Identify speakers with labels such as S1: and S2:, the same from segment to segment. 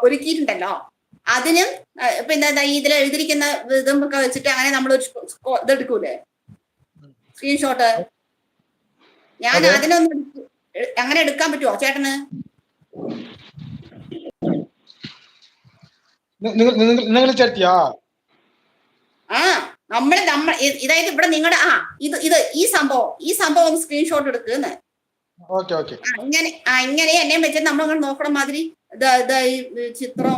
S1: ഒരുക്കിയിട്ടുണ്ടല്ലോ അതിനും പിന്നെ ഇതിൽ എഴുതിയിരിക്കുന്ന ഇതൊക്കെ വെച്ചിട്ട് അങ്ങനെ നമ്മൾ ഇതെടുക്കൂലേ സ്ക്രീൻഷോട്ട്. ഞാൻ അതിനൊന്നും അങ്ങനെ എടുക്കാൻ പറ്റുമോ ചേട്ടന്?
S2: നിങ്ങൾ ചേർത്തിയാ?
S1: ആ നമ്മൾ ഇതായത് ഇവിടെ നിങ്ങളുടെ ഈ സംഭവം ഒന്ന് സ്ക്രീൻഷോട്ട് എടുക്കുന്നു. ഇങ്ങനെ എന്നെ വെച്ചിട്ട് നമ്മൾ നോക്കണം മാതിരി ഈ ചിത്രം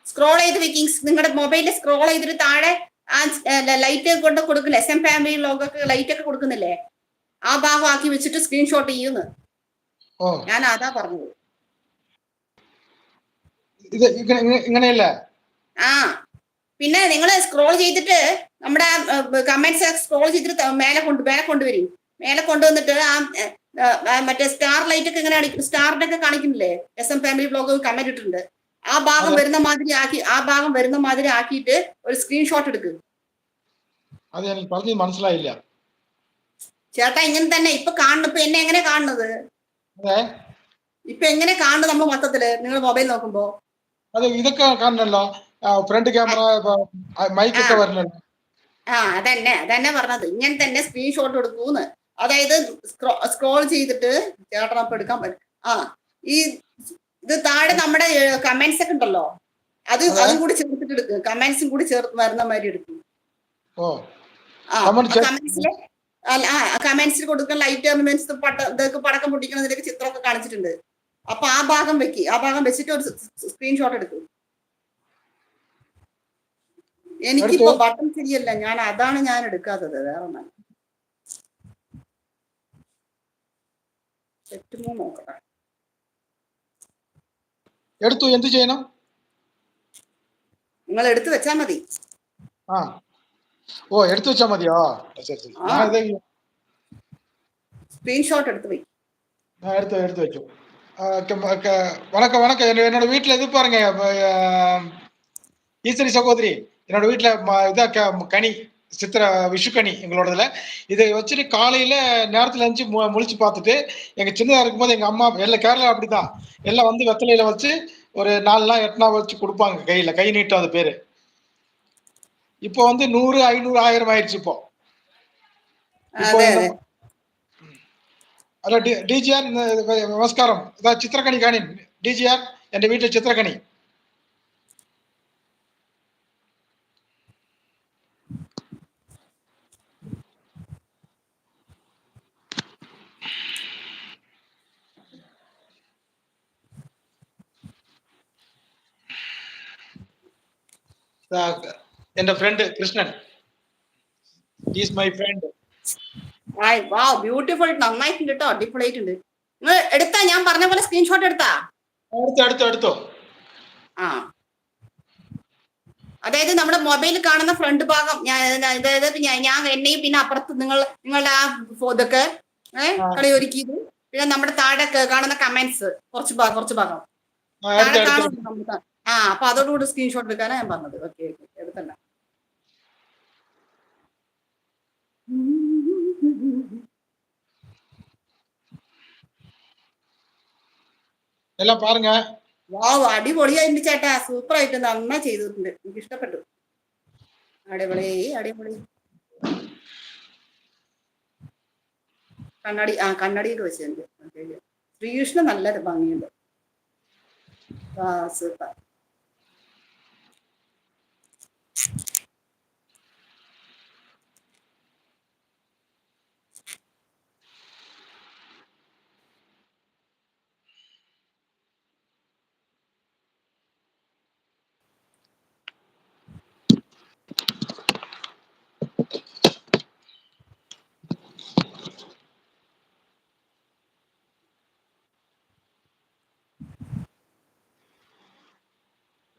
S1: സ്ക്രോൾ ചെയ്ത് വെക്കിങ്. നിങ്ങളുടെ മൊബൈലിൽ സ്ക്രോൾ ചെയ്തിട്ട് താഴെ ലൈറ്റ് കൊണ്ട് കൊടുക്കില്ലേ, SM ഫാമിലി ലോഗൊക്കെ ലൈറ്റ് ഒക്കെ കൊടുക്കുന്നില്ലേ, ആ ഭാഗം ആക്കി വെച്ചിട്ട് സ്ക്രീൻഷോട്ട് ചെയ്യുന്നു. ഞാൻ അതാ പറഞ്ഞത്.
S2: ഇങ്ങനെയല്ല.
S1: ആ പിന്നെ നിങ്ങൾ സ്ക്രോൾ ചെയ്തിട്ട് നമ്മുടെ കമന്റ്സ് സ്ക്രോൾ ചെയ്തിട്ട് മേലെ കൊണ്ടുവരും. മേലെ കൊണ്ടുവന്നിട്ട് മറ്റേ സ്റ്റാർ ലൈറ്റ് ഒക്കെ ഇങ്ങനെ സ്റ്റാറിന്റെ ഒക്കെ കാണിക്കുന്നില്ലേ, SM ഫാമിലി ബ്ലോഗ് കമന്റ് ഇട്ടിട്ടുണ്ട്. ആ ഭാഗം വരുന്ന മാതിരി ആക്കിയിട്ട് ഒരു സ്ക്രീൻഷോട്ട് എടുക്കുക.
S2: അത് എനിക്ക് പറഞ്ഞു മനസ്സിലായില്ല
S1: ചേട്ടാ. ഇങ്ങനെ തന്നെ ഇപ്പൊ കാണുന്നു. ഇപ്പൊ എന്നെ എങ്ങനെ കാണുന്നത്? ഇപ്പൊ എങ്ങനെ കാണുന്നു നമ്മൾ മൊത്തത്തില് നിങ്ങൾ മൊബൈൽ നോക്കുമ്പോ?
S2: അതെ, ഇതൊക്കെ കാണണല്ലോ, ഫ്രണ്ട് ക്യാമറ, മൈക്ക് ഒക്കെ വരണല്ലോ.
S1: അതന്നെ പറഞ്ഞത്. ഇങ്ങനെ തന്നെ സ്ക്രീൻഷോട്ട് എടുക്കൂന്ന്. അതായത് സ്ക്രോൾ ചെയ്തിട്ട് ചേട്ടനപ്പം എടുക്കാൻ പറ്റും. ഇത് താഴെ നമ്മുടെ കമന്റ്സ് ഒക്കെ ഉണ്ടല്ലോ, അതും കൂടി ചേർത്തിട്ട് എടുക്കും. കമന്റ്സും കൂടി ചേർത്ത് വരുന്ന മാതിരി എടുക്കും. കമന്റ്സിൽ കൊടുക്കുന്ന ലൈറ്റ് എലിമെന്റ്സ് ഇതൊക്കെ പടക്കം പൊട്ടിക്കുന്നതിലേക്ക് ചിത്രമൊക്കെ കാണിച്ചിട്ടുണ്ട്. അപ്പൊ ആ ഭാഗം വെച്ചിട്ട് ഒരു സ്ക്രീൻഷോട്ട് എടുക്കും. എനിക്കിപ്പോ ബട്ടൺ ശരിയല്ല, അതാണ് ഞാൻ എടുക്കാത്തത്. വേറെ ഒന്നും നോക്കട്ടെ.
S2: എടുത്തു, എന്ത് ചെയ്യണം?
S1: നിങ്ങൾ എടുത്തു വെച്ചാ മതി.
S2: എടുത്തു വെച്ചാ മതിയോ?
S1: സ്ക്രീൻഷോട്ട് എടുത്തു പോയി.
S2: எடுத்து வச்சோம். வணக்கம் வணக்கம். என்னோட வீட்டுல இது பாருங்க, ஈஸ்வரி சகோதரி, என்னோட வீட்டுல இதா கனி சித்திர விஷுக்கனி எங்களோடதுல. இதை வச்சுட்டு காலையில நேரத்துல இருந்துச்சு முழிச்சு பார்த்துட்டு, எங்க சின்னதா இருக்கும்போது எங்க அம்மா எல்லாம் கேரளா அப்படிதான், எல்லாம் வந்து வெத்தலையில வச்சு ஒரு 4 நாள் 8 நாள் வச்சு கொடுப்பாங்க கையில, கை நீட்டம் அது பேரு. இப்போ வந்து 100, 500, 1000 ஆயிடுச்சு இப்போ. ഹലോ DGR, നമസ്കാരം. ഇതാ ചിത്രക്കണി കാണി. DGR, എന്റെ വീട്ടിലെ ചിത്രക്കണി. എന്റെ friend Krishnan, is my friend.
S1: Beautiful. നന്നായിട്ടുണ്ട് കേട്ടോ, അടിപൊളിയായിട്ടുണ്ട്. നിങ്ങൾ എടുത്താ? ഞാൻ പറഞ്ഞ പോലെ സ്ക്രീൻഷോട്ട് എടുത്താ?
S2: എടുത്തോ.
S1: അതായത് നമ്മുടെ മൊബൈലിൽ കാണുന്ന ഫ്രണ്ട് ഭാഗം ഞാൻ എന്നെയും പിന്നെ അപ്പുറത്ത് നിങ്ങളുടെ ആ ഇതൊക്കെ കളി ഒരുക്കിയത്, പിന്നെ നമ്മുടെ താഴെ കാണുന്ന കമന്റ്സ് കുറച്ച് ഭാഗം താഴെ കാണും. അപ്പൊ അതോടുകൂടി സ്ക്രീൻഷോട്ട് എടുക്കാനാണ് ഞാൻ പറഞ്ഞത്. ഓക്കെ, എടുക്കണ്ട.
S2: എല്ലാം പാരുங்க.
S1: അടിപൊളിയായിട്ട് ചേട്ടാ, സൂപ്പർ ആയിട്ട് നന്നായി ചെയ്തിട്ടുണ്ട്. എനിക്ക് ഇഷ്ടപ്പെട്ടു. അടിപൊളി. കണ്ണടിയൊക്കെ വെച്ചിട്ടുണ്ട്. ശ്രീകൃഷ്ണൻ നല്ല ഭംഗിയുണ്ട്. സൂപ്പർ.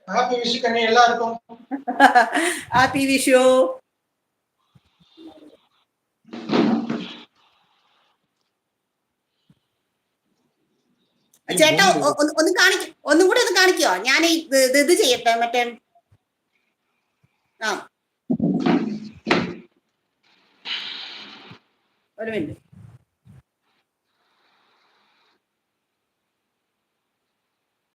S2: ഹാപ്പി വിഷു കണ്ണി എല്ലാവർക്കും.
S1: ഹാപ്പി വിഷു. ചേട്ടാ ഒന്നും കൂടെ ഒന്ന് കാണിക്കോ? ഞാൻ ഇത് ചെയ്യട്ടെ, മറ്റേ ഒരു മിനിറ്റ്.